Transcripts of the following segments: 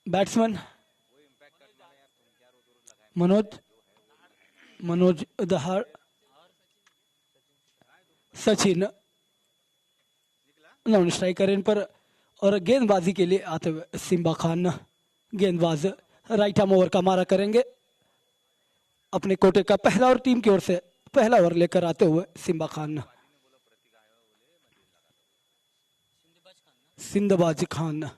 Batsman Manoj दहाड़, Sachin non striker इन पर। और गेंदबाजी के लिए आते हुए सिम्बा खान, गेंदबाज राइट आर्म ओवर का मारा करेंगे। अपने कोटे का पहला और टीम की ओर से पहला ओवर लेकर आते हुए सिम्बा खान, सिंदबाज खान।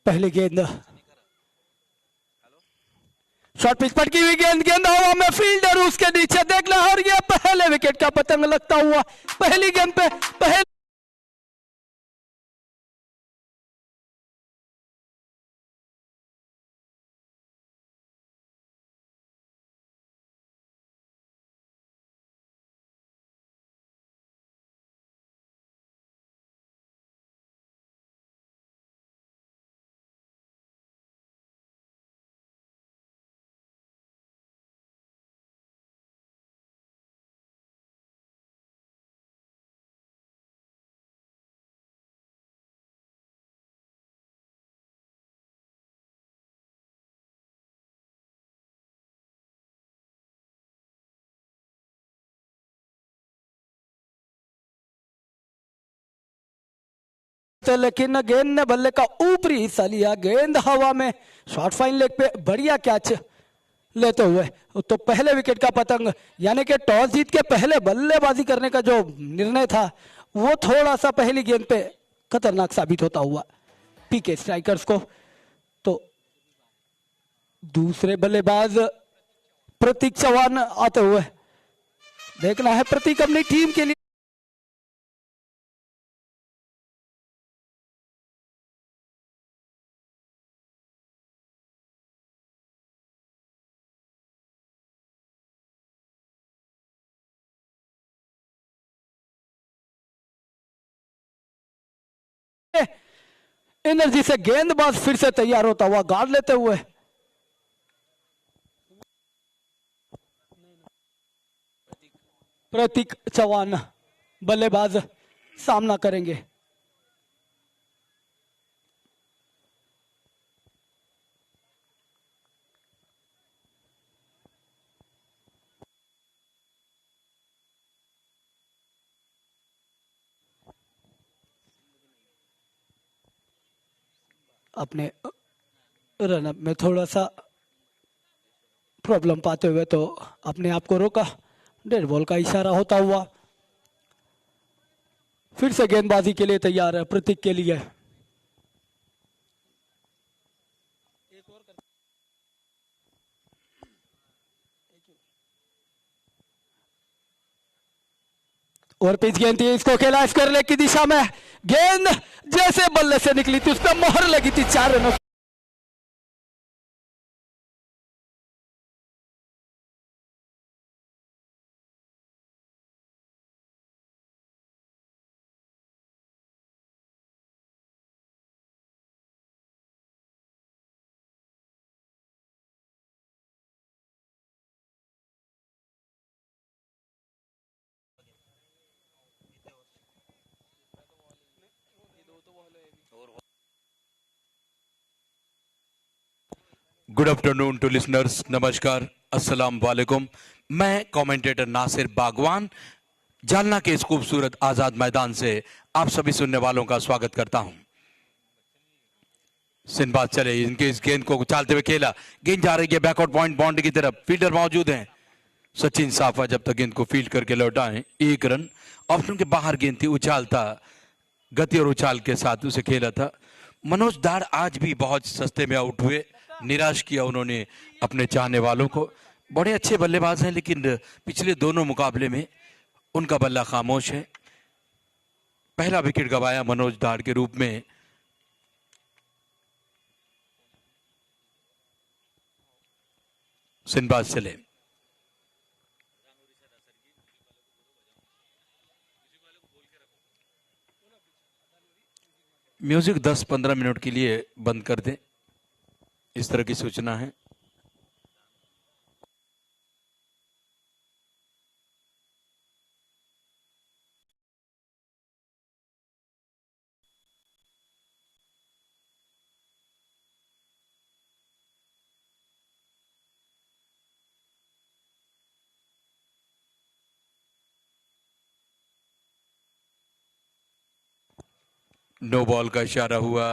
पहली गेंद शॉर्ट पिच पर की हुई गेंद, गेंद हवा में, फील्डर उसके नीचे देखना, और ये पहले विकेट का पतंग लगता हुआ पहली गेंद पे पहले लेकिन गेंद ने बल्ले का ऊपरी हिस्सा लिया, गेंद हवा में, शॉर्ट फाइन लेग पे बढ़िया कैच लेते हुए तो पहले विकेट का पतंग, यानी कि टॉस जीत के पहले बल्लेबाजी करने का जो निर्णय था वो थोड़ा सा पहली गेंद पे खतरनाक साबित होता हुआ पीके स्ट्राइकर्स को। तो दूसरे बल्लेबाज प्रतीक चौहान आते हुए, देखना है प्रतीक अपनी टीम के लिए एनर्जी से गेंदबाज फिर से तैयार होता हुआ गार्ड लेते हुए। प्रतीक चौहान बल्लेबाज सामना करेंगे। अपने रनअप में थोड़ा सा प्रॉब्लम पाते हुए तो अपने आप को रोका, डेड बॉल का इशारा होता हुआ फिर से गेंदबाजी के लिए तैयार है प्रतीक के लिए। और पिच गेंद थी, इसको खेला स्क्वायर लेग की दिशा में, गेंद जैसे बल्ले से निकली थी उस पर मोहर लगी थी 4 रनों। गुड आफ्टरनून टू लिसनर्स, नमस्कार, अस्सलाम वालेकुम। मैं कमेंटेटर नासिर बागवान जालना के इस खूबसूरत आजाद मैदान से आप सभी सुनने वालों का स्वागत करता हूं। सिंबाद चले, इनके इस गेंद को उछालते हुए खेला, गेंद जा रही है बैकआउट पॉइंट बाउंड्री की तरफ, फील्डर मौजूद हैं। सचिन साफा जब तक गेंद को फील्ड करके लौटाएं 1 रन। ऑप्शन के बाहर गेंद थी, उछालता गति और उछाल के साथ उसे खेला था। मनोज दाड़ आज भी बहुत सस्ते में आउट हुए, निराश किया उन्होंने अपने चाहने वालों को। बड़े अच्छे बल्लेबाज हैं लेकिन पिछले दोनों मुकाबले में उनका बल्ला खामोश है। पहला विकेट गंवाया मनोज दाड़ के रूप में। सिंबाज चले, म्यूजिक 10-15 मिनट के लिए बंद कर दें, इस तरह की सूचना है। नो बॉल का इशारा हुआ।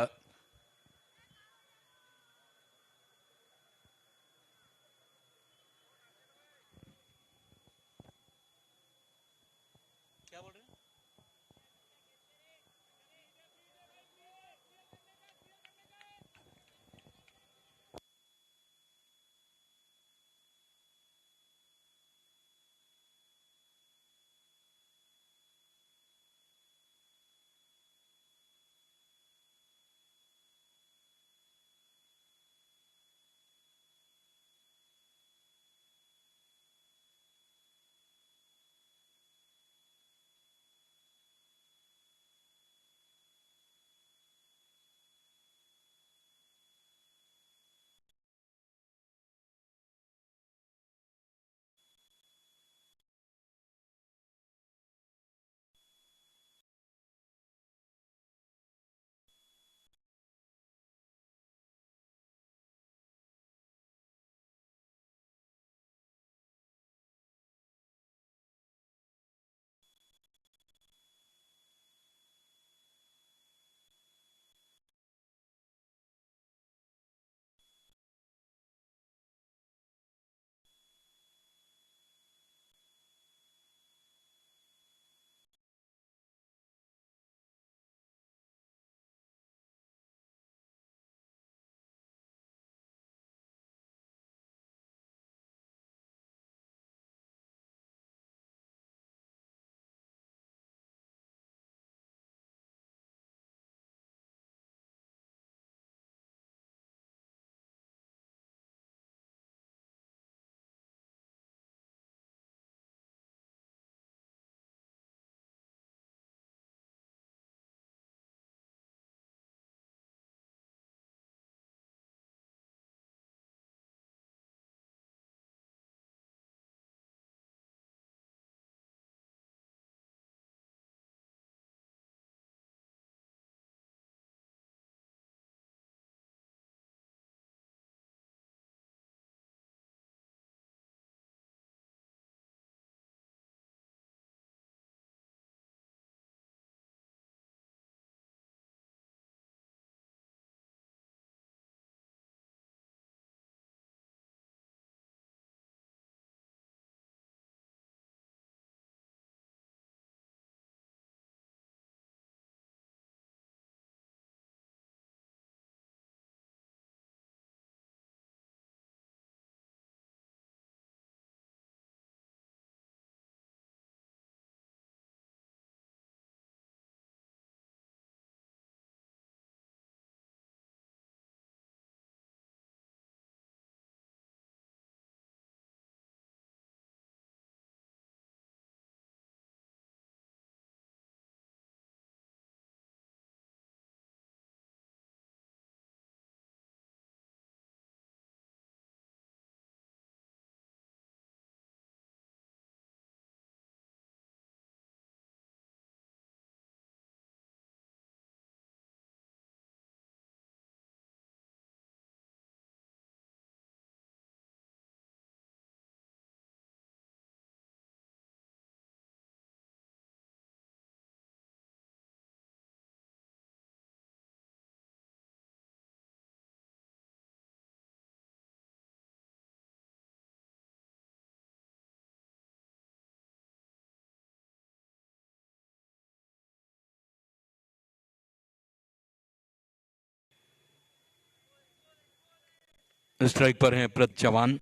स्ट्राइक पर हैं प्रत चौहान।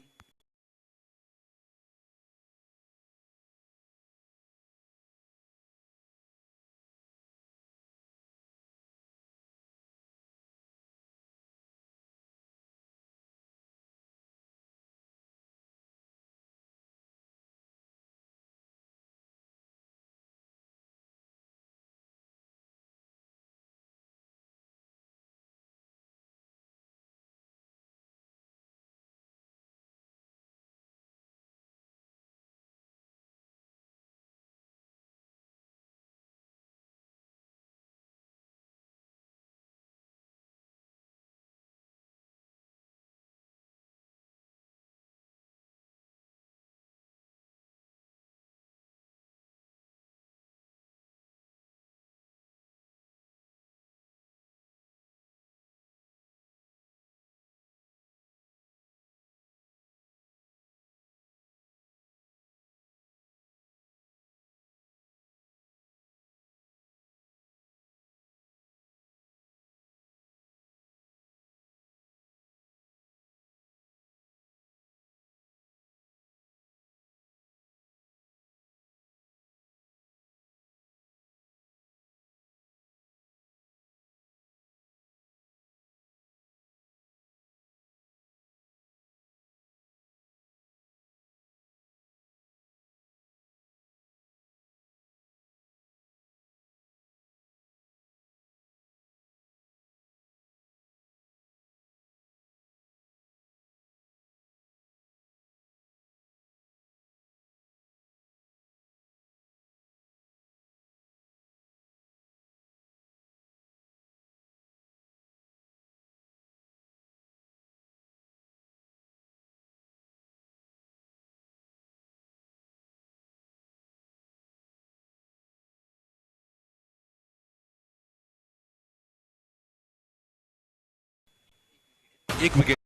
एक विकेट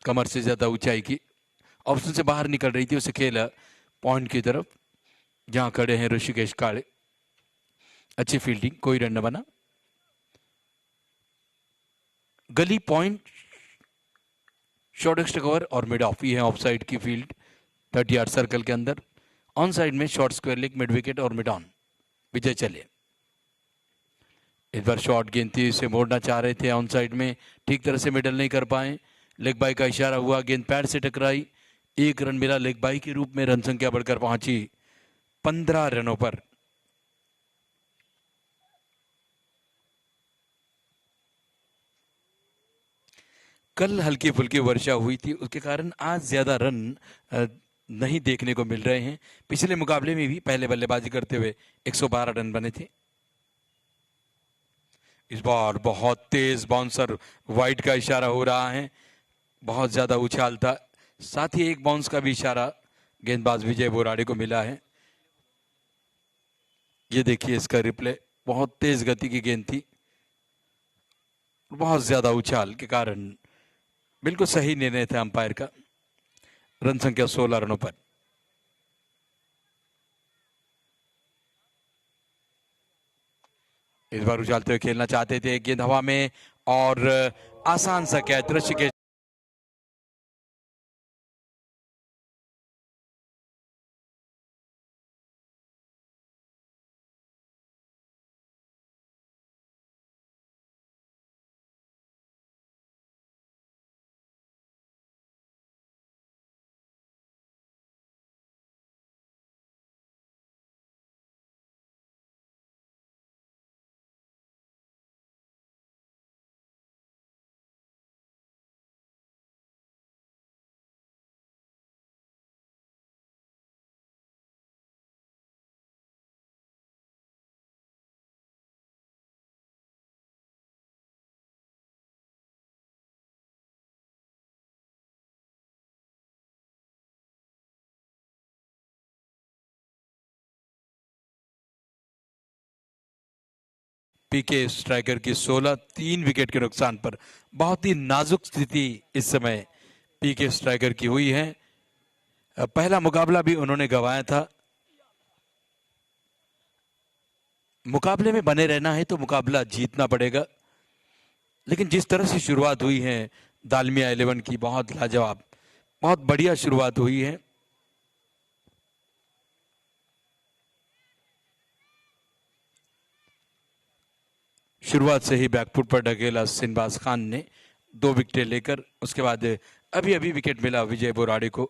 कमर से ज्यादा ऊंचाई की, ऑप्शन से बाहर निकल रही थी, उसे खेला पॉइंट की तरफ जहां खड़े हैं ऋषिकेश काले। अच्छी फील्डिंग, कोई रन न बना। गली पॉइंट, शॉर्ट एक्स्ट्रा कवर और मिड ऑफ, ये है ऑफ साइड की फील्ड 30 यार्ड सर्कल के अंदर। ऑन साइड में short square leg, mid wicket और मिड ऑन। विजय चले इस बार शॉर्ट गेंद थी, इसे मोड़ना चाह रहे थे ऑन साइड में, ठीक तरह से मिडल नहीं कर पाए। लेग बाई का इशारा हुआ, गेंद पैर से टकराई, 1 रन मिला लेग बाई के रूप में। रन संख्या बढ़कर पहुंची 15 रनों पर। कल हल्की फुल्की वर्षा हुई थी, उसके कारण आज ज्यादा रन नहीं देखने को मिल रहे हैं। पिछले मुकाबले में भी पहले बल्लेबाजी करते हुए 112 रन बने थे। इस बार बहुत तेज बाउंसर, वाइड का इशारा हो रहा है, बहुत ज्यादा उछाल था। साथ ही एक बाउंस का भी इशारा गेंदबाज विजय बोराड़े को मिला है। ये देखिए इसका रिप्ले, बहुत तेज गति की गेंद थी, बहुत ज्यादा उछाल के कारण बिल्कुल सही निर्णय था अंपायर का। रन संख्या 16 रनों पर। इस बार उछालते हुए खेलना चाहते थे, गेंद हवा में और आसान सा कैच ऋषिकेश। पीके स्ट्राइकर की 16, 3 विकेट के नुकसान पर। बहुत ही नाजुक स्थिति इस समय पीके स्ट्राइकर की हुई है। पहला मुकाबला भी उन्होंने गंवाया था। मुकाबले में बने रहना है तो मुकाबला जीतना पड़ेगा, लेकिन जिस तरह से शुरुआत हुई है दालमिया 11 की, बहुत लाजवाब, बहुत बढ़िया शुरुआत हुई है। शुरुआत से ही बैकफुट पर ढकेला सिनबाज खान ने 2 विकेटें लेकर। उसके बाद अभी अभी विकेट मिला विजय बोराड़े को।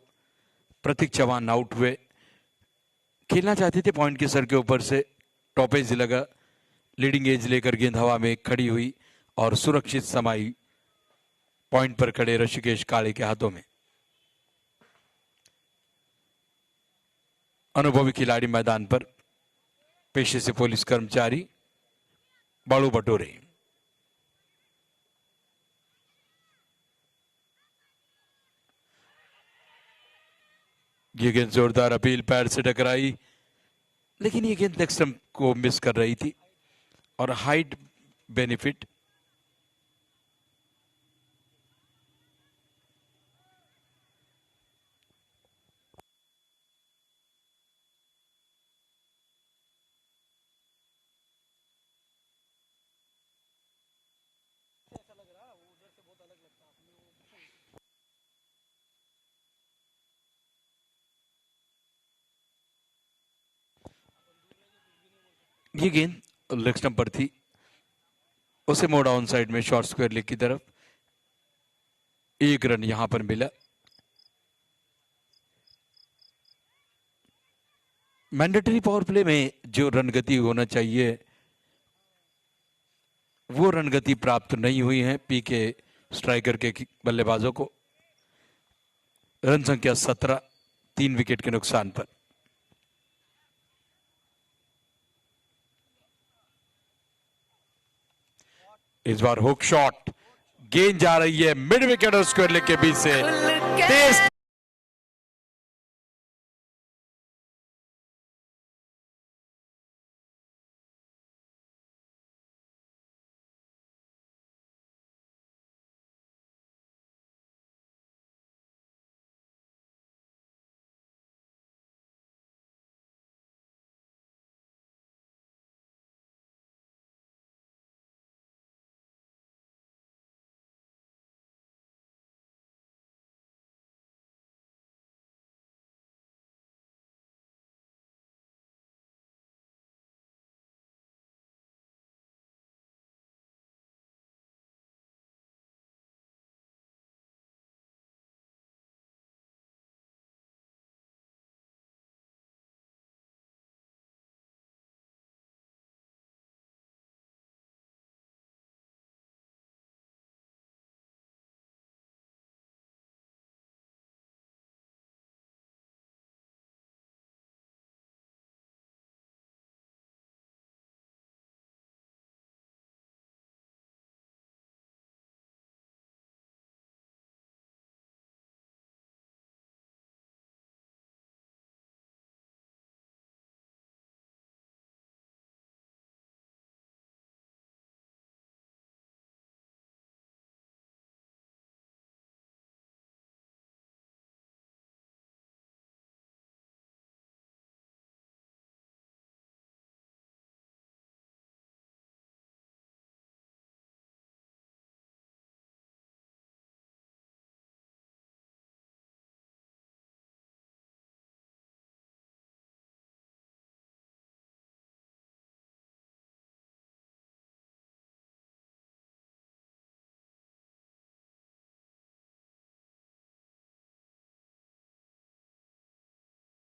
प्रतीक चौहान आउट हुए। खेलना चाहते थे पॉइंट के सर के ऊपर से, टॉप एज लगा, लीडिंग एज लेकर गेंद हवा में खड़ी हुई और सुरक्षित समाई पॉइंट पर खड़े ऋषिकेश काले के हाथों में। अनुभवी खिलाड़ी मैदान पर, पेशे से पुलिस कर्मचारी, बाड़ू बटोरे। ये गेंद जोरदार अपील, पैर से टकराई, लेकिन ये गेंद लेग स्टंप को मिस कर रही थी और हाइट बेनिफिट। ये गेंद लेग स्टंप पर थी, उसे मोड़ा ऑन साइड में शॉर्ट स्क्वायर लेग की तरफ। 1 रन यहां पर मिला। मैंडेटरी पावर प्ले में जो रन गति होना चाहिए वो रन गति प्राप्त नहीं हुई है पीके स्ट्राइकर के बल्लेबाजों को। रन संख्या 17, 3 विकेट के नुकसान पर। इस बार हुक शॉट, गेंद जा रही है मिड विकेट और स्क्वायर लेग के बीच से, तेज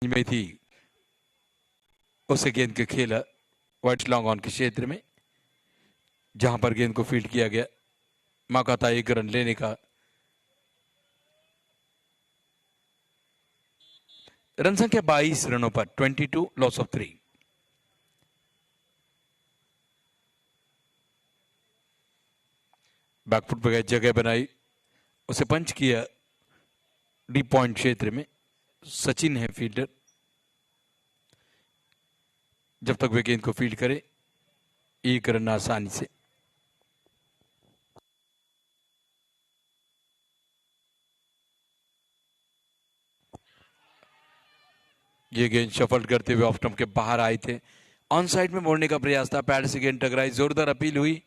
में थी उसे गेंद के खेला वाइट लॉन्ग ऑन के क्षेत्र में, जहां पर गेंद को फील्ड किया गया। मौका था 1 रन लेने का। रन संख्या 22 रनों पर 22 लॉस ऑफ 3। बैकफुट पर जगह बनाई, उसे पंच किया डीप पॉइंट क्षेत्र में। सचिन है फील्डर। जब तक वे गेंद को फील्ड करे 1 रन आसानी से। ये गेंद शफल करते हुए ऑफ स्टंप के बाहर आए थे। ऑन साइड में मोड़ने का प्रयास था, पैड से गेंद टकराई, जोरदार अपील हुई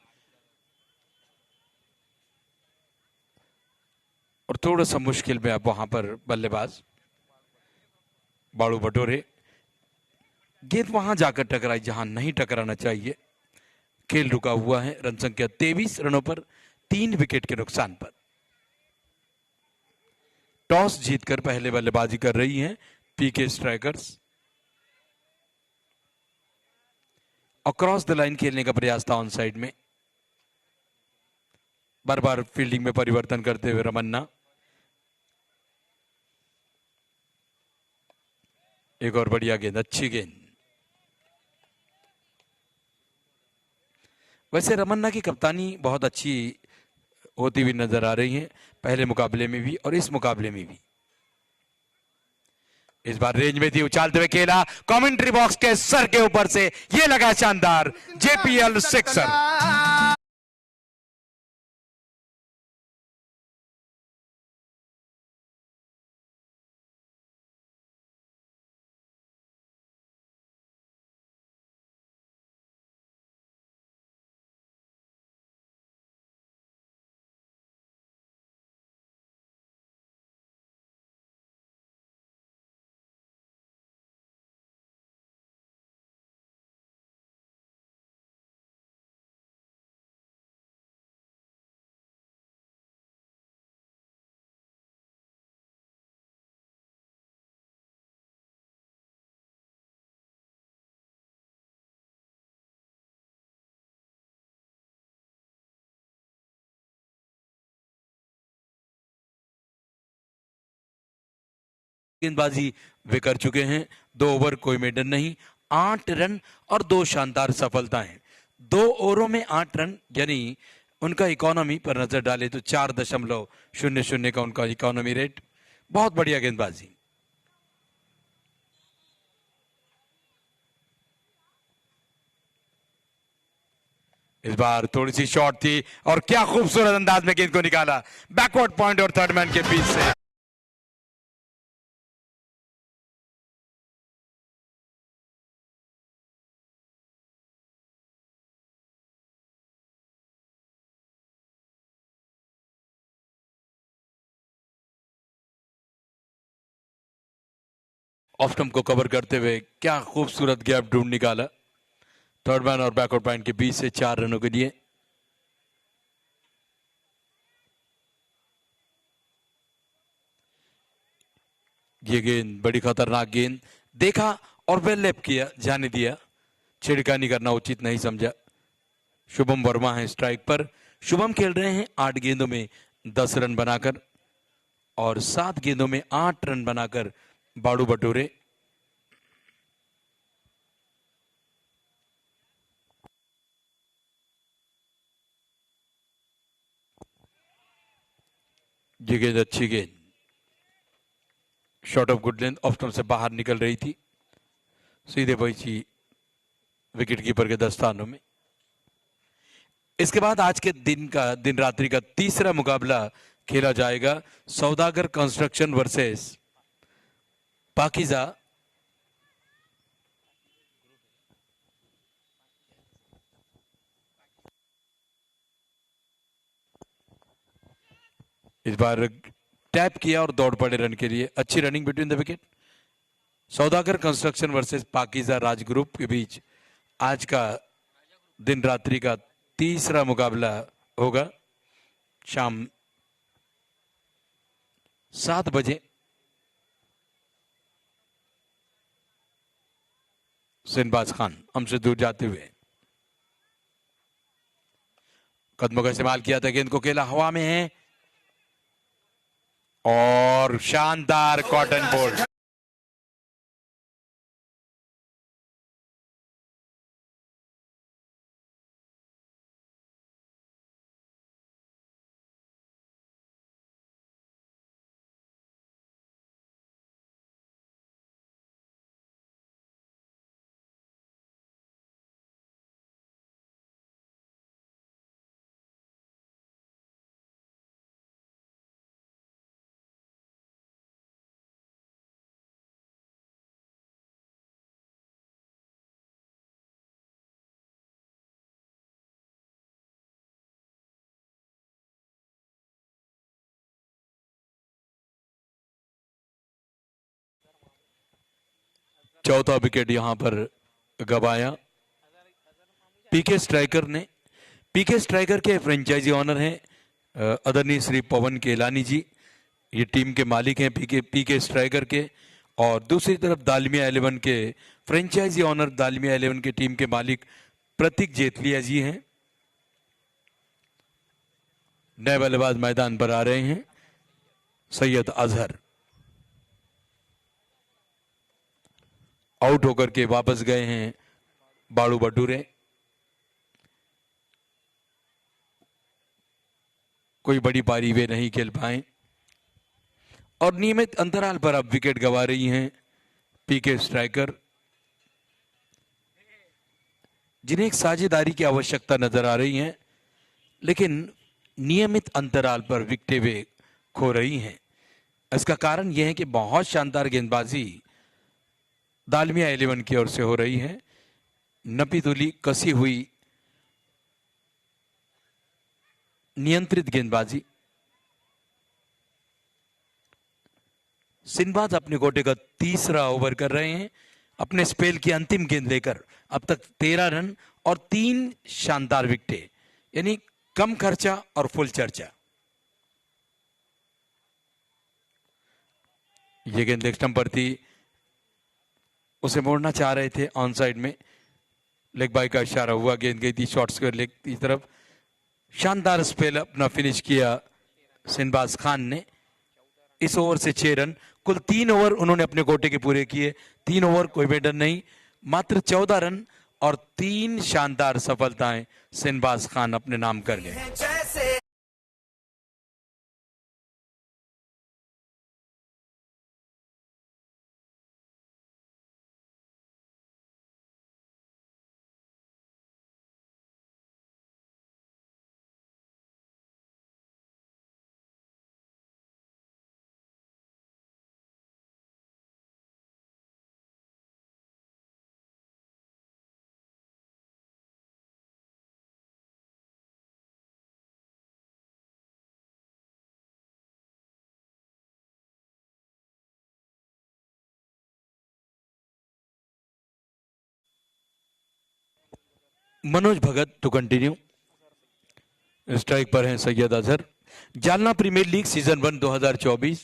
और थोड़ा सा मुश्किल में अब वहां पर बल्लेबाज बाड़ू बटोरे। गेंद वहां जाकर टकराई जहां नहीं टकराना चाहिए। खेल रुका हुआ है। रन संख्या 23 रनों पर 3 विकेट के नुकसान पर। टॉस जीतकर पहले बल्लेबाजी कर रही हैं पीके स्ट्राइकर्स। अक्रॉस द लाइन खेलने का प्रयास था ऑन साइड में। बार बार फील्डिंग में परिवर्तन करते हुए रमन्ना। एक और बढ़िया गेंद, अच्छी गेंद। वैसे रमन्ना की कप्तानी बहुत अच्छी होती हुई नजर आ रही है, पहले मुकाबले में भी और इस मुकाबले में भी। इस बार रेंज में थी, उछालते हुए खेला, कमेंट्री बॉक्स के सर के ऊपर से ये लगा शानदार जेपीएल सिक्सर। गेंदबाजी वे कर चुके हैं। 2 ओवर कोई मेडन नहीं, 8 रन और 2 शानदार सफलताएं। 2 ओवरों में 8 रन, यानी उनका इकोनॉमी पर नजर डाले तो 4.00 का उनका इकोनॉमी रेट। बहुत बढ़िया गेंदबाजी। इस बार थोड़ी सी शॉट थी और क्या खूबसूरत अंदाज में गेंद को निकाला बैकवर्ड पॉइंट और थर्ड मैन के बीच से। ऑफ स्टंप को कवर करते हुए क्या खूबसूरत गैप ढूंढ निकाला थर्ड मैन और बैकवर्ड पॉइंट के बीच से 4 रनों के लिए। ये गेंद बड़ी खतरनाक गेंद, देखा और वेल लेप किया, जाने दिया। छिड़कानी करना उचित नहीं समझा। शुभम वर्मा है स्ट्राइक पर। शुभम खेल रहे हैं 8 गेंदों में 10 रन बनाकर और 7 गेंदों में 8 रन बनाकर बाड़ू बटोरे। ये गेंद अच्छी गेंद, shot of good length, off stump से बाहर निकल रही थी, सीधे पहुंची विकेट कीपर के दस्तानों में। इसके बाद आज के दिन रात्रि का तीसरा मुकाबला खेला जाएगा, सौदागर कंस्ट्रक्शन वर्सेस पाकिजा। इस बार टैप किया और दौड़ पड़े रन के लिए। अच्छी running between the wicket. Saudagar construction versus Pakeezah Raj group के बीच आज का दिन रात्रि का तीसरा मुकाबला होगा शाम 7 बजे। सिनबाज खान हमसे दूर जाते हुए, कदमों का इस्तेमाल किया था, गेंद को खेला, हवा में है और शानदार कॉटन बोल्ट। चौथा विकेट यहां पर गवाया पीके स्ट्राइकर ने। पीके स्ट्राइकर के फ्रेंचाइजी ऑनर हैं आदरणीय श्री पवन केलानी जी, ये टीम के मालिक हैं पीके पीके स्ट्राइकर के। और दूसरी तरफ दालमिया 11 के फ्रेंचाइजी ऑनर, दालमिया 11 के टीम के मालिक प्रतीक जेतलिया जी हैं। नए बल्लेबाज मैदान पर आ रहे हैं, सैयद अजहर आउट होकर के वापस गए हैं बाड़ू बटूरे। कोई बड़ी पारी वे नहीं खेल पाए और नियमित अंतराल पर अब विकेट गंवा रही हैं पीके स्ट्राइकर, जिन्हें एक साझेदारी की आवश्यकता नजर आ रही है, लेकिन नियमित अंतराल पर विकेटें वे खो रही हैं। इसका कारण यह है कि बहुत शानदार गेंदबाजी दालमिया 11 की ओर से हो रही है। नपी तुली कसी हुई नियंत्रित गेंदबाजी। सिनबाज अपने कोटे का तीसरा ओवर कर रहे हैं अपने स्पेल की अंतिम गेंद लेकर। अब तक 13 रन और 3 शानदार विकेटें, यानी कम खर्चा और फुल चर्चा। ये गेंद लेग स्टंप पर थी, उसे मोड़ना चाह रहे थे ऑन साइड में, लेग बाई का इशारा हुआ, गेंद गई थी शॉर्ट स्क्वायर लेग की तरफ। शानदार स्पेल अपना फिनिश किया सिनबाज खान ने। इस ओवर से 6 रन, कुल 3 ओवर उन्होंने अपने कोटे के पूरे किए। 3 ओवर कोई मेडन नहीं, मात्र 14 रन और 3 शानदार सफलताएं सिनबाज खान अपने नाम कर गए। Manoj Bhagat to continue, strike पर हैं Syed Azhar. Jalna premier league season 1 2024,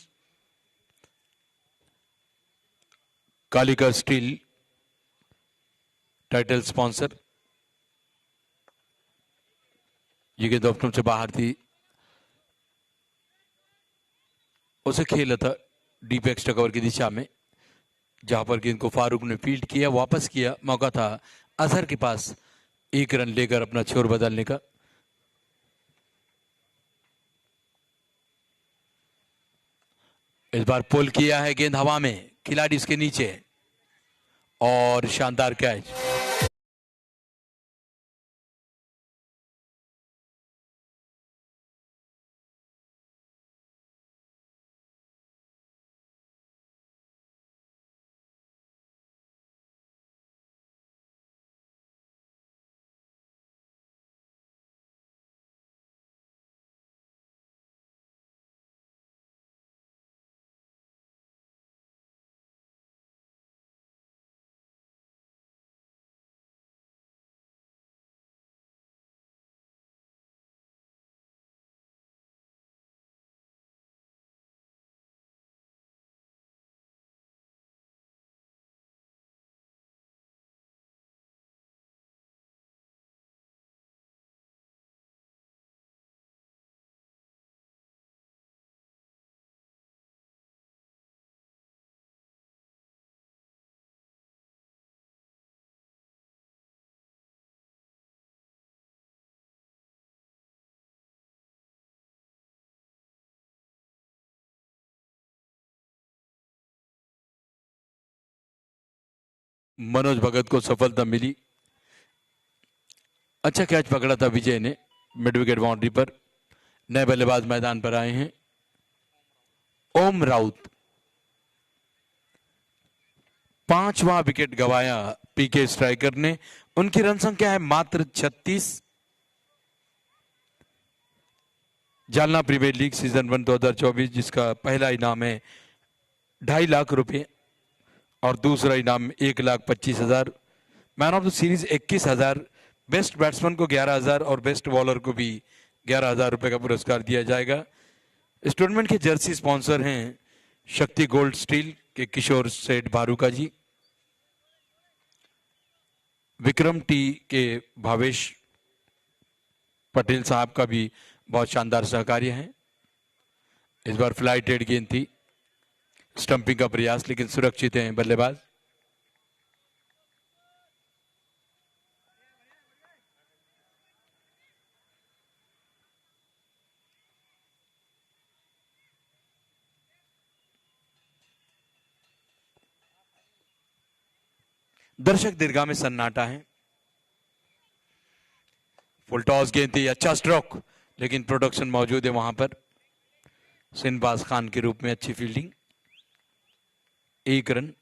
Kalika steel title sponsor. ये गेंद ऑप्शन से बाहर थी, उसे खेला था डीप एक्स्ट्रा कवर की दिशा में, जहां पर गेंद को फारूक ने फील्ड किया, वापस किया। मौका था अजहर के पास 1 रन लेकर अपना छोर बदलने का। इस बार पुल किया है, गेंद हवा में, खिलाड़ी इसके नीचे और शानदार कैच। मनोज भगत को सफलता मिली। अच्छा कैच पकड़ा था विजय ने मिड विकेट बाउंड्री पर। नए बल्लेबाज मैदान पर आए हैं। ओम राउत 5वां विकेट गंवाया पीके स्ट्राइकर ने। उनकी रन संख्या है मात्र 36। जालना प्रीमियर लीग सीजन 1 2024 जिसका पहला इनाम है 2.5 लाख रुपए और दूसरा इनाम 1,25,000। Man of the series 21,000। Best batsman को 11,000 और बेस्ट बॉलर को भी 11,000 रुपए का पुरस्कार दिया जाएगा। इस टूर्नामेंट के जर्सी स्पॉन्सर हैं शक्ति गोल्ड स्टील के किशोर सेठ भारूका जी, विक्रम टी के भावेश पटेल साहब का भी बहुत शानदार सहकार्य है। इस बार फ्लाइट रेड गेंद थी, स्टंपिंग का प्रयास, लेकिन सुरक्षित हैं बल्लेबाज। दर्शक दीर्घा में सन्नाटा है। फुल टॉस गेंद थी, अच्छा स्ट्रोक, लेकिन प्रोडक्शन मौजूद है वहां पर। सिनबाज खान के रूप में अच्छी फील्डिंग, 1 रन।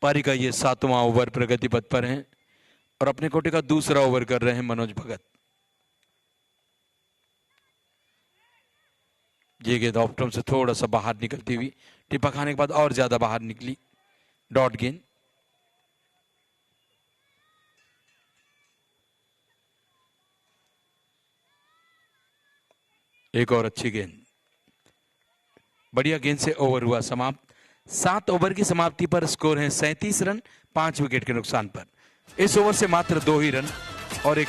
पारी का ये 7वां ओवर प्रगति पथ पर है और अपने कोटे का दूसरा ओवर कर रहे हैं मनोज भगत। ये गेंद ऑफ स्टंप से थोड़ा सा बाहर निकलती हुई टिप्पा खाने के बाद और ज्यादा बाहर निकली, डॉट गेंद। एक और अच्छी गेंद, बढ़िया गेंद से ओवर हुआ समाप्त। 7 ओवर की समाप्ति पर स्कोर है 37 रन 5 विकेट के नुकसान पर। इस ओवर से मात्र 2 ही रन और एक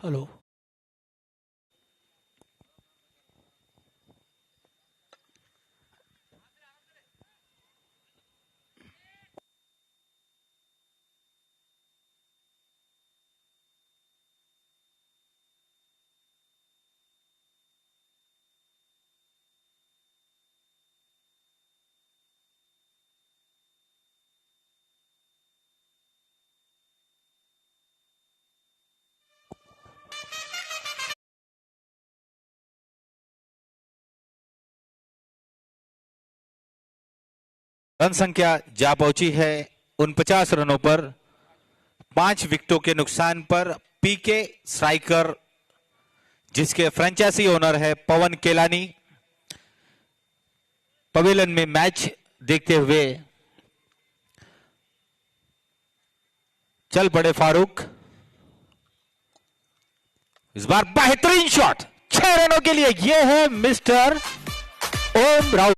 हेलो। रन संख्या जा पहुंची है 49 रनों पर, 5 विकेटों के नुकसान पर। पीके स्ट्राइकर, जिसके फ्रेंचाइजी ओनर है पवन केलानी, पवेलियन में मैच देखते हुए चल पड़े फारूक। इस बार बेहतरीन शॉट 6 रनों के लिए। यह है मिस्टर ओम राउत।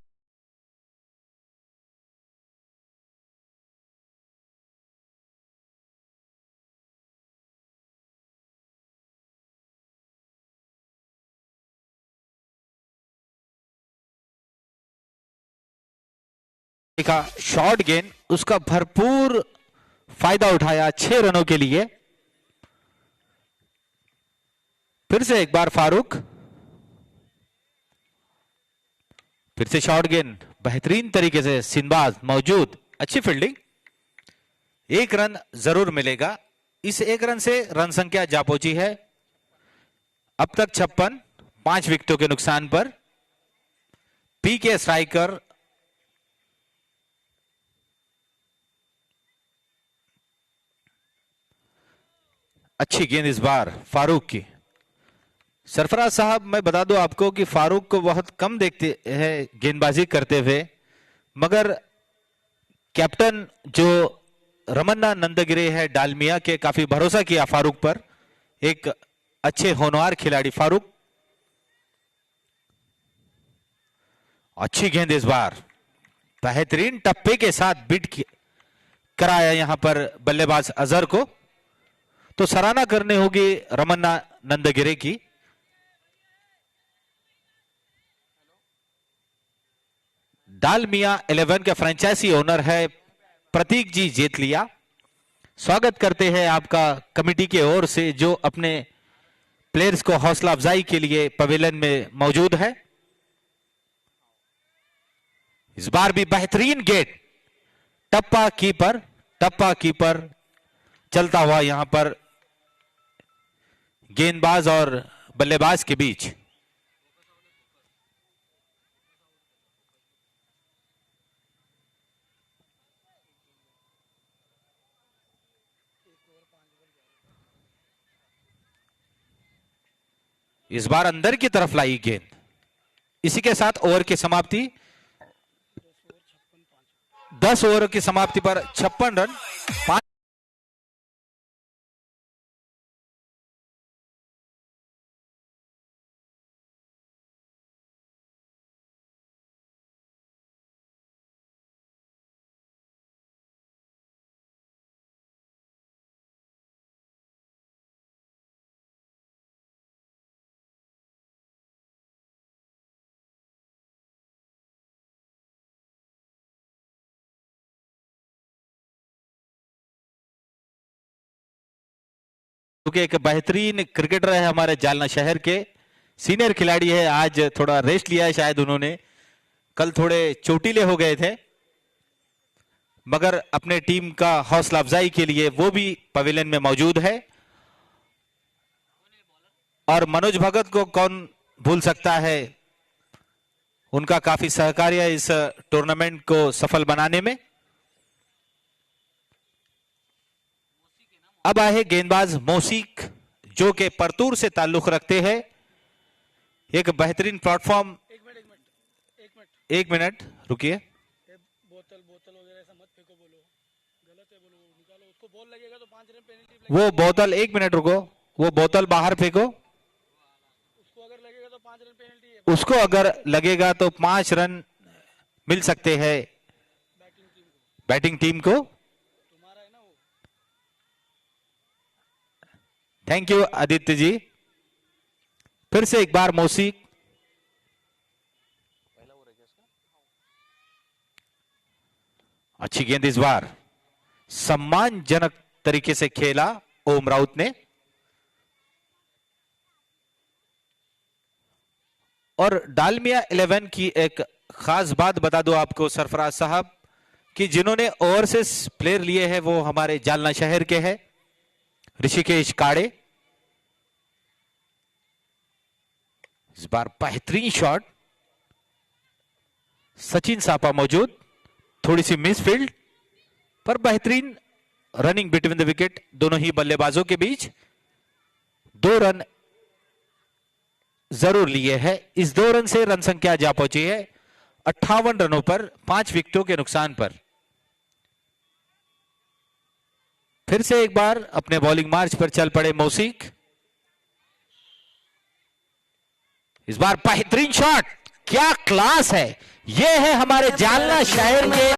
देखा शॉर्ट गेंद, उसका भरपूर फायदा उठाया 6 रनों के लिए। फिर से एक बार फारूक, फिर से शॉर्ट गेंद, बेहतरीन तरीके से सिंबाज मौजूद, अच्छी फील्डिंग। 1 रन जरूर मिलेगा। इस 1 रन से रन संख्या जा पहुंची है अब तक 56, 5 विकेटों के नुकसान पर। पीके स्ट्राइकर अच्छी गेंद इस बार फारूक की। सरफराज साहब, मैं बता दूं आपको कि फारूक को बहुत कम देखते हैं गेंदबाजी करते हुए, मगर कैप्टन जो रमन्ना नंदगिरी है डालमिया के, काफी भरोसा किया फारूक पर। एक अच्छे होनहार खिलाड़ी फारूक। अच्छी गेंद इस बार, बेहतरीन टप्पे के साथ बीट कराया यहां पर बल्लेबाज अजहर को। तो सराहना करनी होगी रमन्ना नंदगिरी की। डालमिया 11 के फ्रेंचाइजी ओनर है प्रतीक जी जेतलिया। स्वागत करते हैं आपका कमेटी की ओर से, जो अपने प्लेयर्स को हौसला अफजाई के लिए पवेलियन में मौजूद है। इस बार भी बेहतरीन गेंद, टप्पा कीपर चलता हुआ यहां पर गेंदबाज और बल्लेबाज के बीच। इस बार अंदर की तरफ लाई गेंद। इसी के साथ ओवर की समाप्ति। 10 ओवर की समाप्ति पर 56 रन, 5। क्योंकि एक बेहतरीन क्रिकेटर है हमारे जालना शहर के, सीनियर खिलाड़ी है। आज थोड़ा रेस्ट लिया है शायद उन्होंने, कल थोड़े चोटिले हो गए थे, मगर अपने टीम का हौसला अफजाई के लिए वो भी पवेलियन में मौजूद है। और मनोज भगत को कौन भूल सकता है, उनका काफी सहकार्य है इस टूर्नामेंट को सफल बनाने में। अब आए गेंदबाज मोसीक, जो के परतूर से ताल्लुक रखते हैं। एक बेहतरीन प्लेटफॉर्म। एक मिनट रुकिए। बोतल वगैरह ऐसा मत फेंको, बोलो गलत है, बोलो निकालो उसको। बॉल लगेगा तो 5 रन पेनल्टी। वो बोतल, 1 मिनट रुको, वो बोतल बाहर फेंको। उसको अगर लगेगा तो 5 रन पेनल्टी है। उसको अगर लगेगा तो 5 रन मिल सकते हैं बैटिंग टीम को। तुम्हारा है ना वो। Thank you Aditya ji. फिर से एक बार मौसीक, अच्छी गेंद इस बार सम्मानजनक तरीके से खेला ओम राउत ने। और डालमिया 11 की एक खास बात बता दूं आपको सरफराज साहब, कि जिन्होंने ओवरसीज प्लेयर लिए हैं वो हमारे जालना शहर के हैं, ऋषिकेश काड़े। इस बार बेहतरीन शॉट, सचिन सापा मौजूद, थोड़ी सी मिस फील्ड पर बेहतरीन रनिंग बिटवीन द विकेट दोनों ही बल्लेबाजों के बीच। 2 रन जरूर लिए है। इस 2 रन से रन संख्या जा पहुंची है 58 रनों पर, 5 विकेटों के नुकसान पर। फिर से एक बार अपने बॉलिंग मार्च पर चल पड़े मौसीक। इस बार बेहतरीन शॉट, क्या क्लास है। यह है हमारे जालना शहर के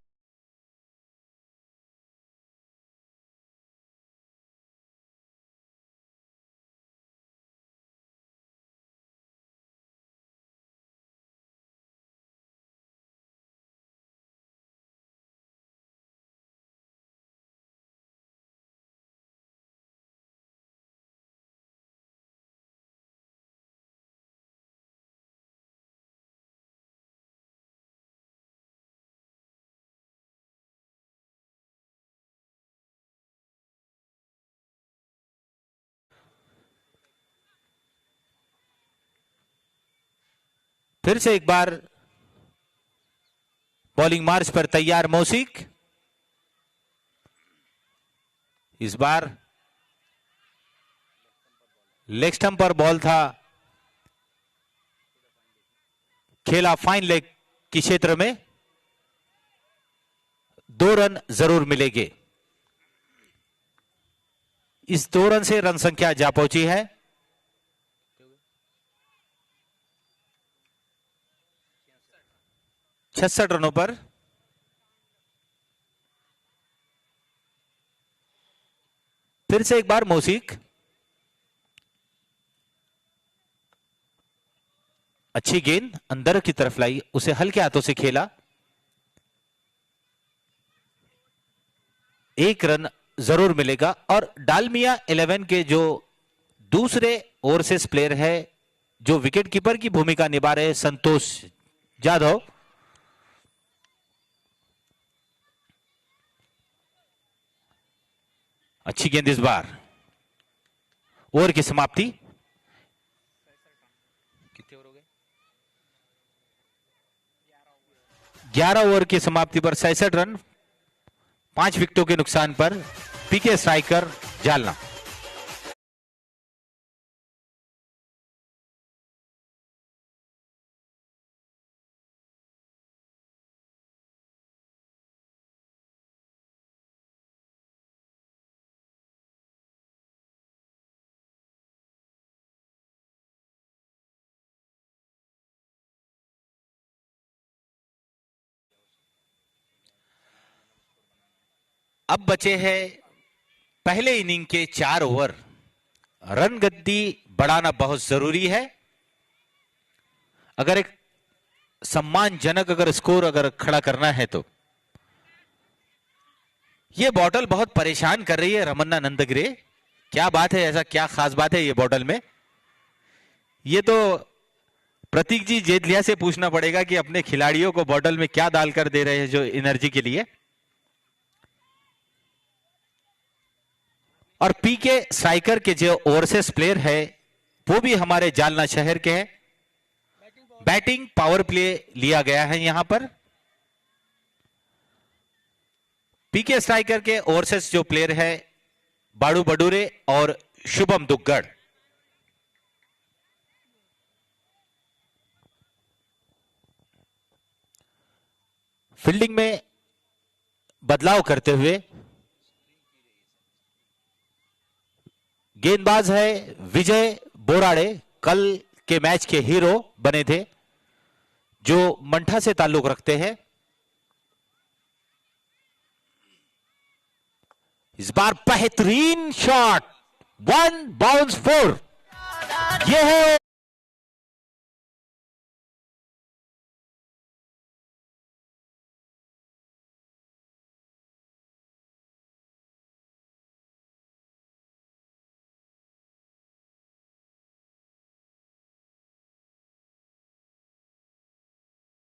फिर से एक बार बॉलिंग मार्च पर तैयार मौसीक। इस बार लेग स्टंप पर बॉल था, खेला फाइन लेग की क्षेत्र में। 2 रन जरूर मिलेंगे। इस 2 रन से रन संख्या जा पहुंची है 66 रनों पर। फिर से एक बार मौसीक, अच्छी गेंद अंदर की तरफ लाई, उसे हल्के हाथों से खेला। 1 रन जरूर मिलेगा। और डालमिया 11 के जो दूसरे ओवरसीज प्लेयर है, जो विकेट कीपर की भूमिका निभा रहे संतोष जाधव, अच्छी गेंद इस बार। ओवर की समाप्ति, कितने ओवर हो गए? 11 ओवर की समाप्ति पर 66 रन, 5 विकेटों के नुकसान पर पीके स्ट्राइकर जालना। अब बचे हैं पहले इनिंग के 4 ओवर। रन गति बढ़ाना बहुत जरूरी है। अगर एक सम्मानजनक स्कोर अगर खड़ा करना है तो। यह बॉटल बहुत परेशान कर रही है रमन्ना नंदगिरे। क्या बात है, ऐसा क्या खास बात है ये बॉटल में? ये तो प्रतीक जी जेदलिया से पूछना पड़ेगा कि अपने खिलाड़ियों को बॉटल में क्या डालकर दे रहे हैं जो एनर्जी के लिए। और पीके स्ट्राइकर के जो ओवरसीज प्लेयर है वो भी हमारे जालना शहर के हैं। बैटिंग पावर प्ले लिया गया है यहां पर। पीके स्ट्राइकर के ओवरसीज जो प्लेयर है बाड़ू बडूरे और शुभम दुग्गड़। फील्डिंग में बदलाव करते हुए गेंदबाज है विजय बोराड़े, कल के मैच के हीरो बने थे, जो मंठा से ताल्लुक रखते हैं। इस बार बेहतरीन शॉट, 1 बाउंस 4। यह है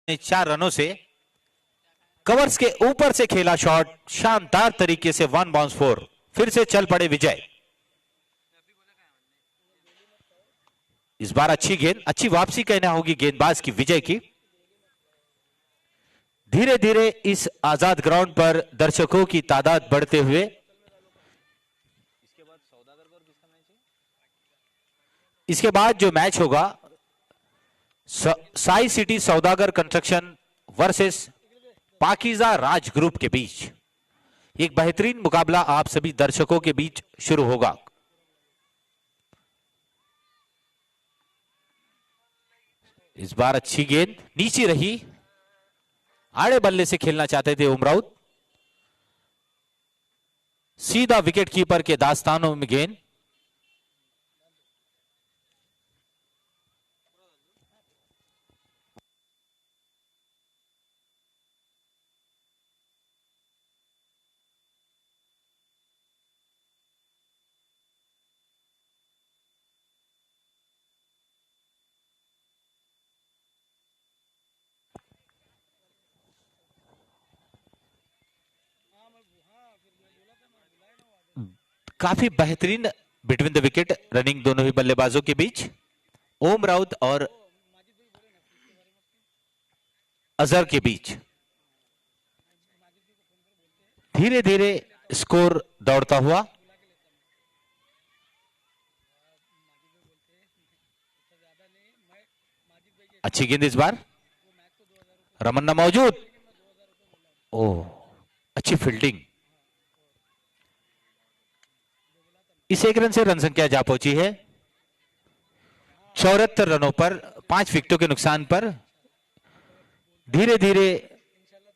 ने 4 रनों से कवर्स के ऊपर से खेला शॉट, शानदार तरीके से 1 बाउंस 4। फिर से चल पड़े विजय। इस बार अच्छी गेंद, अच्छी वापसी कहना होगी गेंदबाज की विजय की। धीरे धीरे इस आजाद ग्राउंड पर दर्शकों की तादाद बढ़ते हुए इसके बाद जो मैच होगा साई सिटी सौदागर कंस्ट्रक्शन वर्सेस पाकीजा राज ग्रुप के बीच एक बेहतरीन मुकाबला आप सभी दर्शकों के बीच शुरू होगा। इस बार अच्छी गेंद नीचे रही, आड़े बल्ले से खेलना चाहते थे उमराउत, सीधा विकेट कीपर के दास्तानों में गेंद। काफी बेहतरीन बिटवीन द विकेट रनिंग दोनों ही बल्लेबाजों के बीच, ओम राउत और अजहर के बीच। धीरे धीरे स्कोर दौड़ता हुआ, अच्छी गेंद इस बार, रमन्ना मौजूद, ओह अच्छी फील्डिंग। इस एक रन से रन संख्या जा पहुंची है 74 रनों पर, 5 विकेटों के नुकसान पर। धीरे धीरे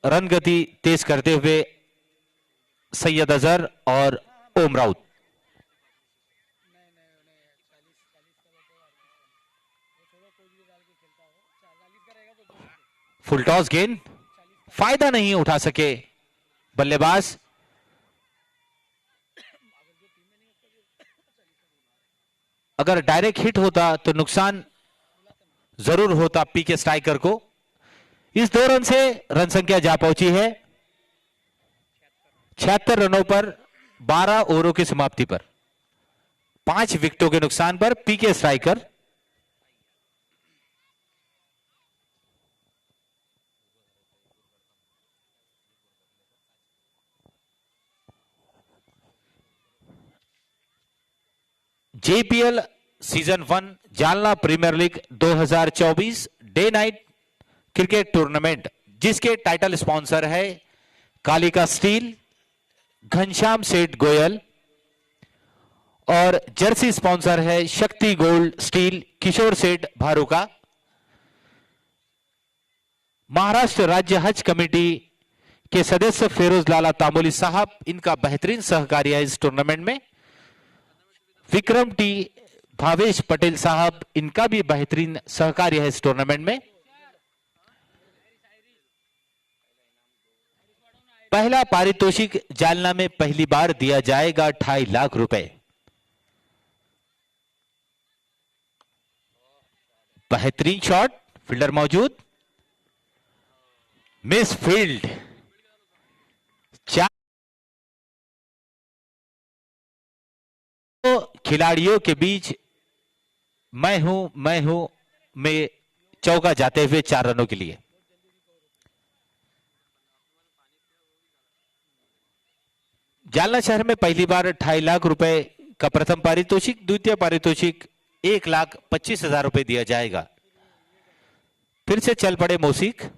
रन गति तेज करते हुए सैयद अजहर और ओम राउत। फुल टॉस गेंद, फायदा नहीं उठा सके बल्लेबाज। अगर डायरेक्ट हिट होता तो नुकसान जरूर होता पीके स्ट्राइकर को। इस 2 रन से रन संख्या जा पहुंची है 76 रनों पर, 12 ओवरों की समाप्ति पर, 5 विकेटों के नुकसान पर PK striker. JPL season 1 Jalna premier league 2024 day night cricket tournament, जिसके टाइटल स्पॉन्सर है कालिका स्टील, घनश्याम सेठ गोयल, और जर्सी स्पॉन्सर है शक्ति गोल्ड स्टील, किशोर सेठ भारूका। महाराष्ट्र राज्य हज कमेटी के सदस्य फेरोज लाला तांबोली साहब, इनका बेहतरीन सहकारी है इस टूर्नामेंट में। विक्रम टी भावेश पटेल साहब, इनका भी बेहतरीन सहकार्य है इस टूर्नामेंट में। पहला पारितोषिक जालना में पहली बार दिया जाएगा 2.5 लाख रुपए। बेहतरीन शॉट, फील्डर मौजूद, मिस फील्ड। खिलाड़ियों के बीच मैं हूं में चौका जाते हुए 4 रनों के लिए। जालना शहर में पहली बार 2.5 लाख रुपए का प्रथम पारितोषिक, द्वितीय पारितोषिक 1,25,000 रुपए दिया जाएगा। फिर से चल पड़े मौसीक।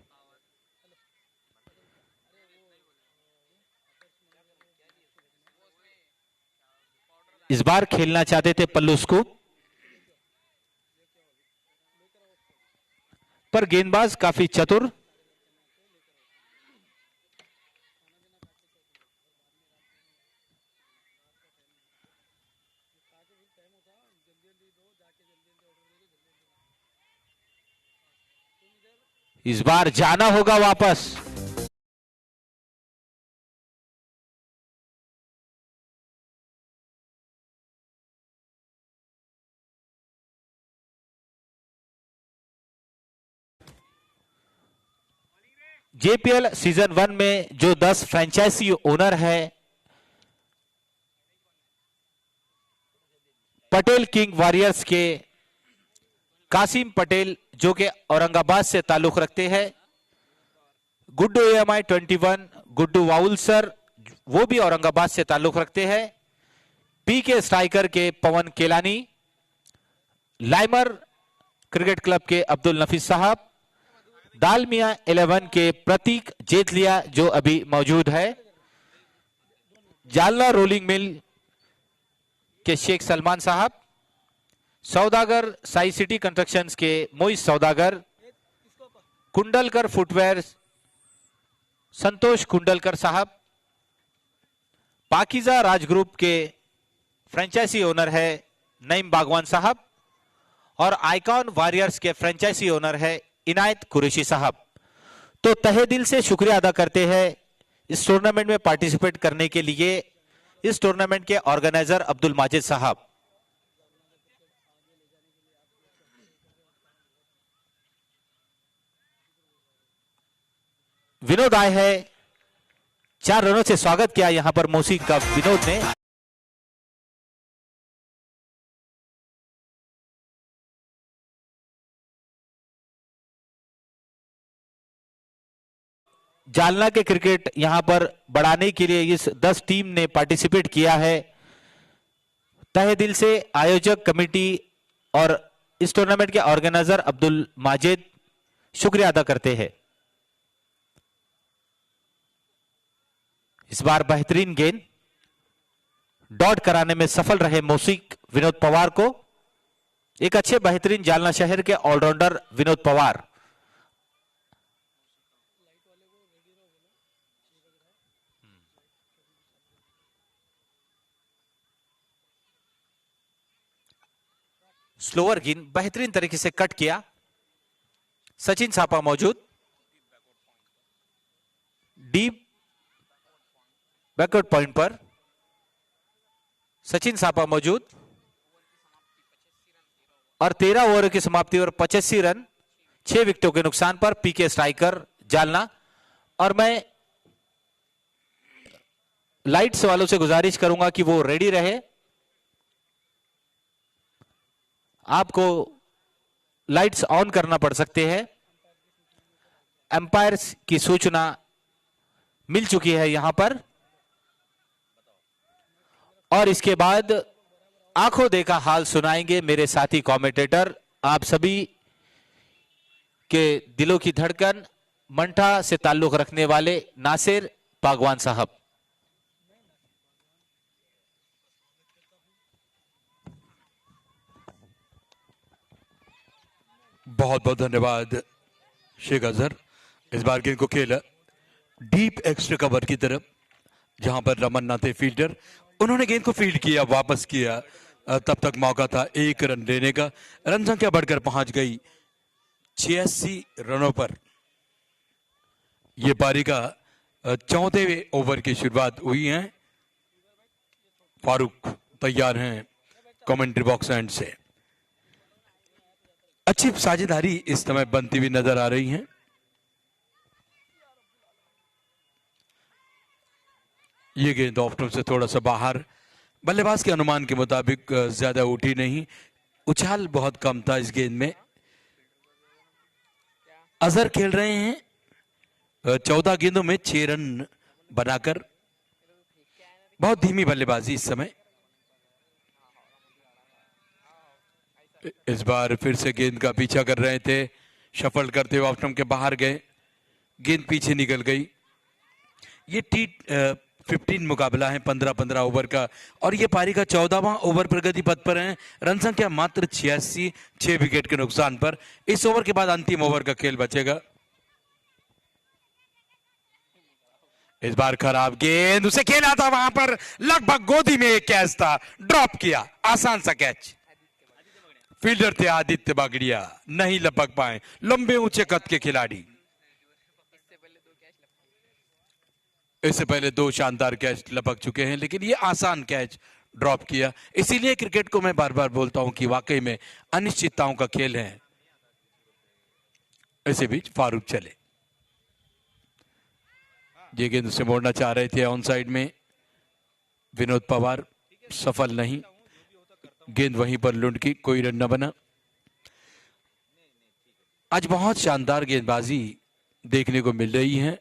इस बार खेलना चाहते थे पल्लू स्कूप, पर गेंदबाज काफी चतुर, इस बार जाना होगा वापस। जेपीएल सीजन 1 में जो 10 फ्रेंचाइजी ओनर है, पटेल किंग वॉरियर्स के कासिम पटेल जो कि औरंगाबाद से ताल्लुक रखते हैं, Guddu AMI 21 Guddu vowel sir वो भी औरंगाबाद से ताल्लुक रखते हैं, पीके स्ट्राइकर के पवन केलानी, लाइमर क्रिकेट क्लब के अब्दुल नफीस साहब, दालमिया 11 के प्रतीक जेतलिया जो अभी मौजूद है, जालना रोलिंग मिल के शेख सलमान साहब, सौदागर साई सिटी कंस्ट्रक्शंस के मोइज सौदागर, कुंडलकर फुटवेयर संतोष कुंडलकर साहब, पाकिजा राज ग्रुप के फ्रेंचाइजी ओनर है नईम बागवान साहब और आइकॉन वॉरियर्स के फ्रेंचाइजी ओनर है इनायत कुरैशी साहब। तो तहे दिल से शुक्रिया अदा करते हैं इस टूर्नामेंट में पार्टिसिपेट करने के लिए इस टूर्नामेंट के ऑर्गेनाइजर अब्दुल माजिद साहब। विनोद आए हैं, 4 रनों से स्वागत किया यहां पर मौसी का विनोद ने। जालना के क्रिकेट यहां पर बढ़ाने के लिए इस 10 टीम ने पार्टिसिपेट किया है। तहे दिल से आयोजक कमेटी और इस टूर्नामेंट के ऑर्गेनाइजर अब्दुल माजिद शुक्रिया अदा करते हैं। इस बार बेहतरीन गेंद डॉट कराने में सफल रहे मौसिक विनोद पवार को। एक अच्छे बेहतरीन जालना शहर के ऑलराउंडर विनोद पवार। स्लोअर गेंद बेहतरीन तरीके से कट किया। सचिन सापा मौजूद, डीप बैकवर्ड पॉइंट पर सचिन सापा मौजूद और 13 ओवर की समाप्ति और 85 रन 6 विकेटों के नुकसान पर पीके स्ट्राइकर जालना। और मैं लाइट्स वालों से गुजारिश करूंगा कि वो रेडी रहे। आपको लाइट्स ऑन करना पड़ सकते हैं। एम्पायर्स की सूचना मिल चुकी है यहां पर और इसके बाद आंखों देखा हाल सुनाएंगे मेरे साथी कमेंटेटर, आप सभी के दिलों की धड़कन मंठा से ताल्लुक रखने वाले नासिर बागवान साहब। बहुत बहुत धन्यवाद शेख अजहर। इस बार गेंद को खेला डीप एक्स्ट्रा कवर की तरफ जहां पर रमन नाथ थे फील्डर, उन्होंने गेंद को फील्ड किया, वापस किया। तब तक मौका था 1 रन लेने का। रन संख्या बढ़कर पहुंच गई 86 रनों पर। यह पारी का 14वें ओवर की शुरुआत हुई है। फारूक तैयार हैं कमेंट्री बॉक्स एंड से। अच्छी साझेदारी इस समय बनती हुई नजर आ रही है। ये गेंद ऑफ स्टंप से थोड़ा सा बाहर, बल्लेबाज के अनुमान के मुताबिक ज्यादा उठी नहीं, उछाल बहुत कम था इस गेंद में। अजहर खेल रहे हैं 14 गेंदों में 6 रन बनाकर। बहुत धीमी बल्लेबाजी इस समय। इस बार फिर से गेंद का पीछा कर रहे थे, शफल करते हुए ऑफ स्टंप के बाहर गए, गेंद पीछे निकल गई। ये T15 मुकाबला है 15-15 ओवर का और ये पारी का 14वां ओवर प्रगति पथ पर है। रन संख्या मात्र 86, 6 विकेट के नुकसान पर। इस ओवर के बाद अंतिम ओवर का खेल बचेगा। इस बार खराब गेंद, उसे खेला था वहां पर, लगभग गोदी में एक कैच था, ड्रॉप किया, आसान सा कैच। फील्डर थे आदित्य बागड़िया, नहीं लपक पाए। लंबे ऊंचे कद के खिलाड़ी। इससे पहले 2 शानदार कैच लपक चुके हैं, लेकिन ये आसान कैच ड्रॉप किया। इसीलिए क्रिकेट को मैं बार बार बोलता हूं कि वाकई में अनिश्चितताओं का खेल है। इसी बीच फारूक चले, ये गेंद से मोड़ना चाह रहे थे ऑन साइड में विनोद पवार, सफल नहीं। गेंद वहीं पर लुढ़की, कोई रन न बना। आज बहुत शानदार गेंदबाजी देखने को मिल रही है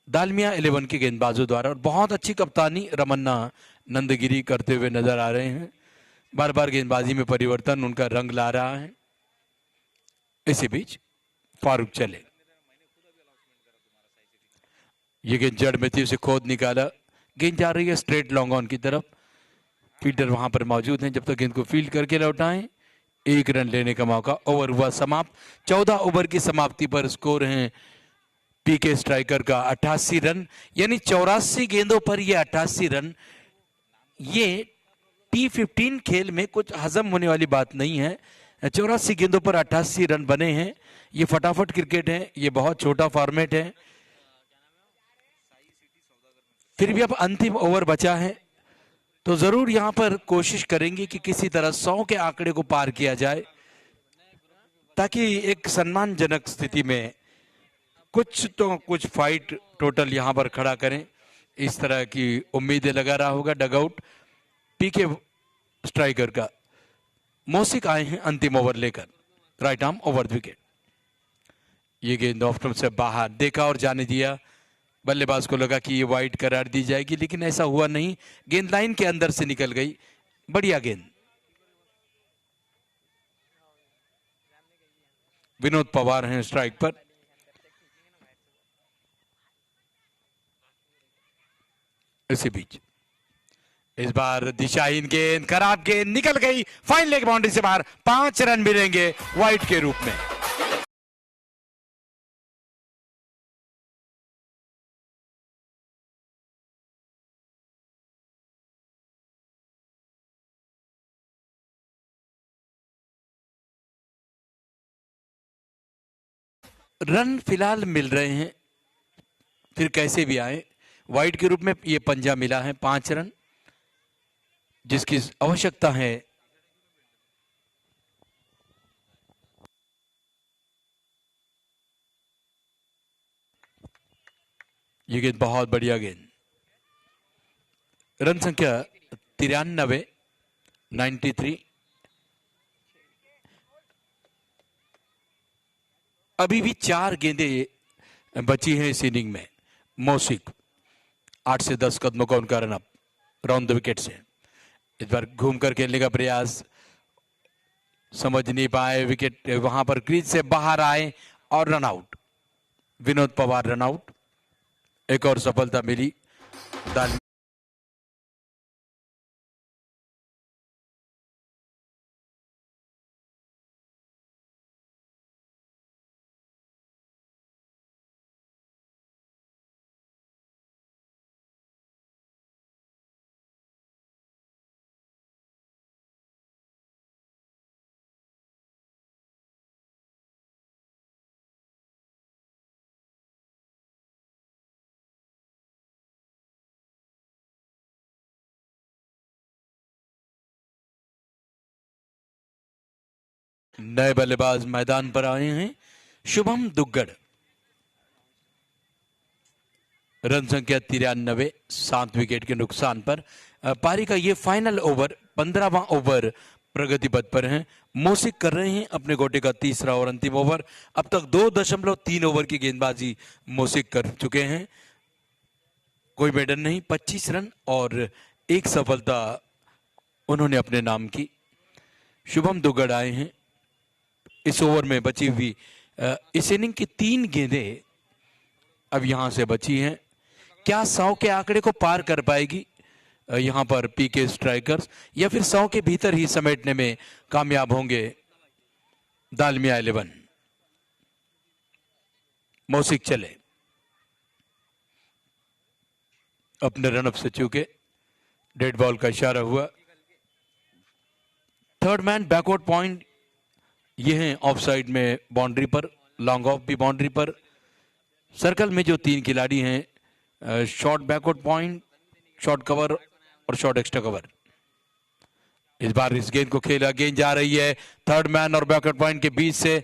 दालमिया 11 के गेंदबाजों द्वारा, और बहुत अच्छी कप्तानी रमन्ना नंदगिरी करते हुए नजर आ रहे हैं। बार बार गेंदबाजी में परिवर्तन उनका रंग ला रहा है। इसी बीच फारूक चले, ये गेंद जड़ में थी, उसे खोद निकाला। गेंद जा रही है स्ट्रेट लॉन्ग ऑन की तरफ। फील्डर वहां पर मौजूद हैं, जब तक गेंद को फील्ड करके लौटाएं। 1 रन लेने का मौका। ओवर हुआ समाप्त। 14 ओवर की समाप्ति पर स्कोर है पीके स्ट्राइकर का 88 रन, यानी 84 गेंदों पर ये 88 रन। ये T15 खेल में कुछ हजम होने वाली बात नहीं है। 84 गेंदों पर 88 रन बने हैं। ये फटाफट क्रिकेट है, ये बहुत छोटा फॉर्मेट है। फिर भी अब अंतिम ओवर बचा है, तो जरूर यहां पर कोशिश करेंगे कि किसी तरह 100 के आंकड़े को पार किया जाए, ताकि एक सम्मानजनक स्थिति में कुछ फाइट टोटल यहां पर खड़ा करें। इस तरह की उम्मीदें लगा रहा होगा डगआउट पीके स्ट्राइकर का। मौसिक आए हैं अंतिम ओवर लेकर, राइट आर्म ओवर विकेट। ये गेंद ऑफ स्टंप से बाहर देखा और जाने दिया। बल्लेबाज को लगा कि ये वाइड करार दी जाएगी, लेकिन ऐसा हुआ नहीं। गेंद लाइन के अंदर से निकल गई। बढ़िया गेंद। विनोद पवार हैं स्ट्राइक पर। इसी बीच इस बार दिशाहीन गेंद, खराब गेंद, निकल गई फाइन लेग बाउंड्री से बाहर। 5 रन मिलेंगे वाइड के रूप में। रन फिलहाल मिल रहे हैं, फिर कैसे भी आए। वाइड के रूप में ये पंजा मिला है 5 रन, जिसकी आवश्यकता है। ये गेंद बहुत बढ़िया गेंद। रन संख्या 93। अभी भी 4 गेंदें बची हैं इस इनिंग में। मौसिक 8 से 10 कदमों का उनका run up round the wicket से। इस बार घूमकर खेलने का प्रयास, समझ नहीं पाए। विकेट वहां पर क्रीज से बाहर आए और run out. Vinod Pawar run out. एक और सफलता मिली दाल। नए बल्लेबाज मैदान पर आए हैं, शुभम दुग्गड़। रन संख्या 93, 7 विकेट के नुकसान पर। पारी का ये फाइनल ओवर 15वां ओवर प्रगति पथ पर है। मौसिक कर रहे हैं अपने गोटे का तीसरा और अंतिम ओवर। अब तक 2.3 ओवर की गेंदबाजी मौसिक कर चुके हैं। कोई मेडन नहीं, 25 रन और 1 सफलता उन्होंने अपने नाम की। शुभम दुग्गड़ आए हैं इस ओवर में बची हुई। इस इनिंग की 3 गेंदें अब यहां से बची हैं। क्या 100 के आंकड़े को पार कर पाएगी यहां पर पीके स्ट्राइकर्स, या फिर 100 के भीतर ही समेटने में कामयाब होंगे दालमिया 11? मौसिक चले, अपने रनअप से चूके। डेड बॉल का इशारा हुआ। थर्ड मैन बैकवर्ड पॉइंट, ये हैं ऑफ साइड में बाउंड्री पर, लॉन्ग ऑफ भी बाउंड्री पर। सर्कल में जो 3 खिलाड़ी हैं, short backward point, short cover और शॉर्ट एक्स्ट्रा कवर। इस बार इस गेंद को खेला, गेंद जा रही है थर्ड मैन और बैकवर्ड पॉइंट के बीच से।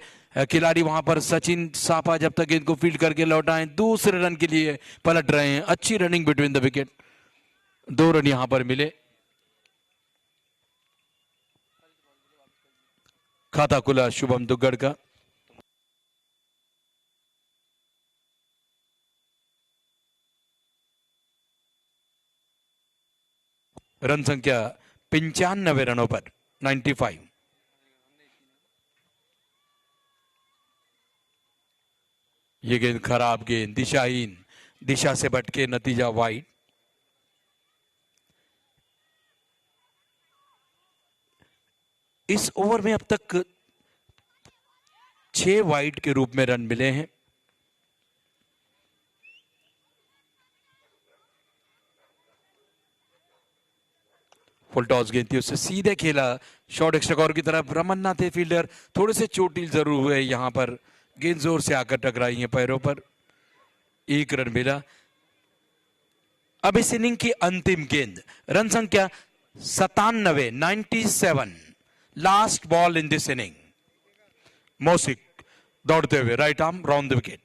खिलाड़ी वहां पर सचिन साफा जब तक गेंद को फील्ड करके लौटाएं, दूसरे रन के लिए पलट रहे हैं। अच्छी running between the wicket, 2 run यहां पर मिले। खाता खुला शुभम दुग्गड़ का। रन संख्या 95 रनों पर, 95। ये गेंद खराब गेंद, दिशाहीन, दिशा से भटके, नतीजा वाइड। इस ओवर में अब तक 6 वाइड के रूप में रन मिले हैं। फुल टॉस गेंद थी, उससे सीधे खेला शॉर्ट एक्स्ट्रा कवर की तरफ। रमन्ना थे फील्डर, थोड़े से चोटिल जरूर हुए यहां पर, गेंद जोर से आकर टकराई है पैरों पर। 1 रन मिला। अब इस इनिंग की अंतिम गेंद, रन संख्या 97, 97, last ball in this inning. Mausik दौड़ते हुए right arm round the wicket.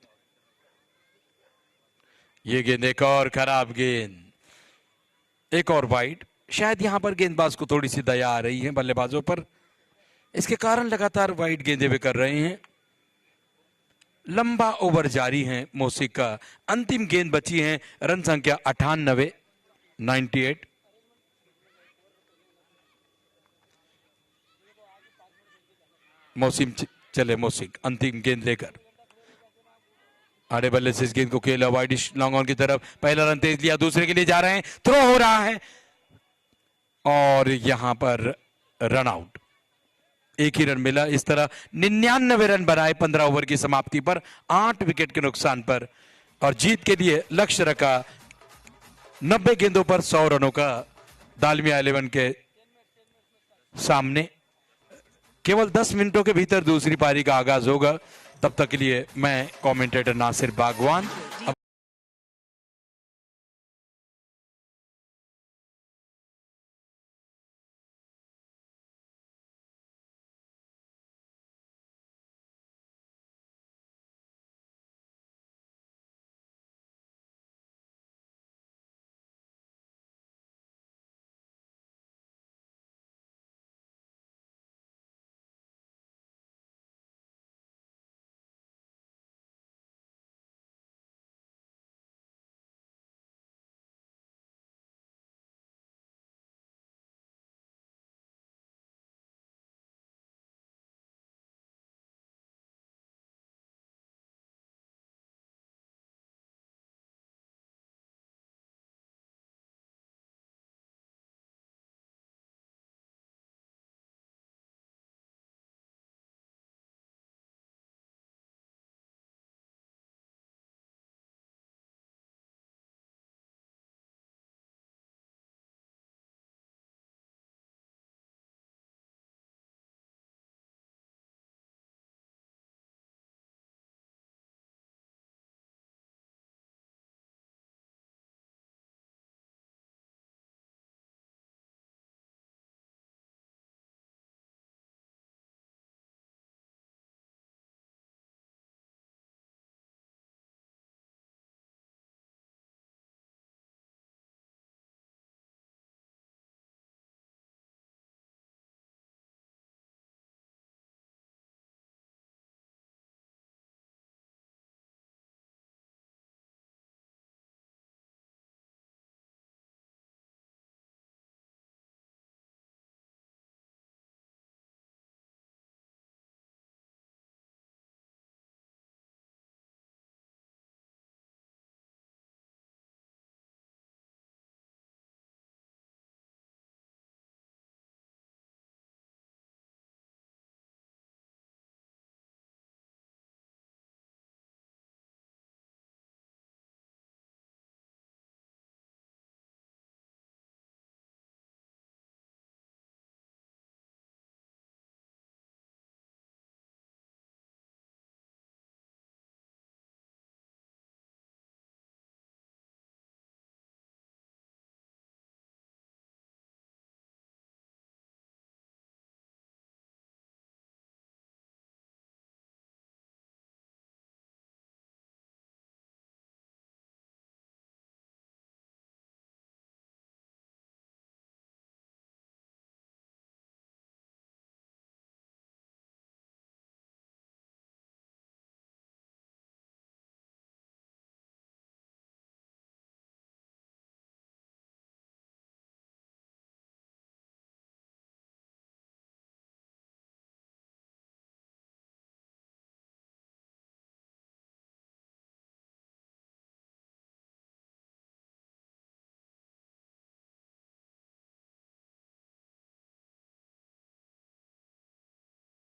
ये गेंद एक और खराब गेंद, एक और वाइड। शायद यहां पर गेंदबाज को थोड़ी सी दया आ रही है बल्लेबाजों पर, इसके कारण लगातार वाइड गेंदें वे कर रहे हैं। लंबा ओवर जारी है मौसिक का, अंतिम गेंद बची है, रन संख्या 98, 98। मौसिम चले, मौसिक अंतिम गेंद लेकर आड़े बल्ले से इस गेंद को खेला वाइडिश लॉन्ग ऑन की तरफ। पहला रन तेज लिया, दूसरे के लिए जा रहे हैं, थ्रो हो रहा है और यहां पर रन आउट। 1 ही रन मिला। इस तरह 99 रन बनाए 15 ओवर की समाप्ति पर, 8 विकेट के नुकसान पर, और जीत के लिए लक्ष्य रखा 90 गेंदों पर 100 रनों का दालमिया 11 के सामने। केवल 10 मिनटों के भीतर दूसरी पारी का आगाज होगा। तब तक के लिए मैं कमेंटेटर नासिर बागवान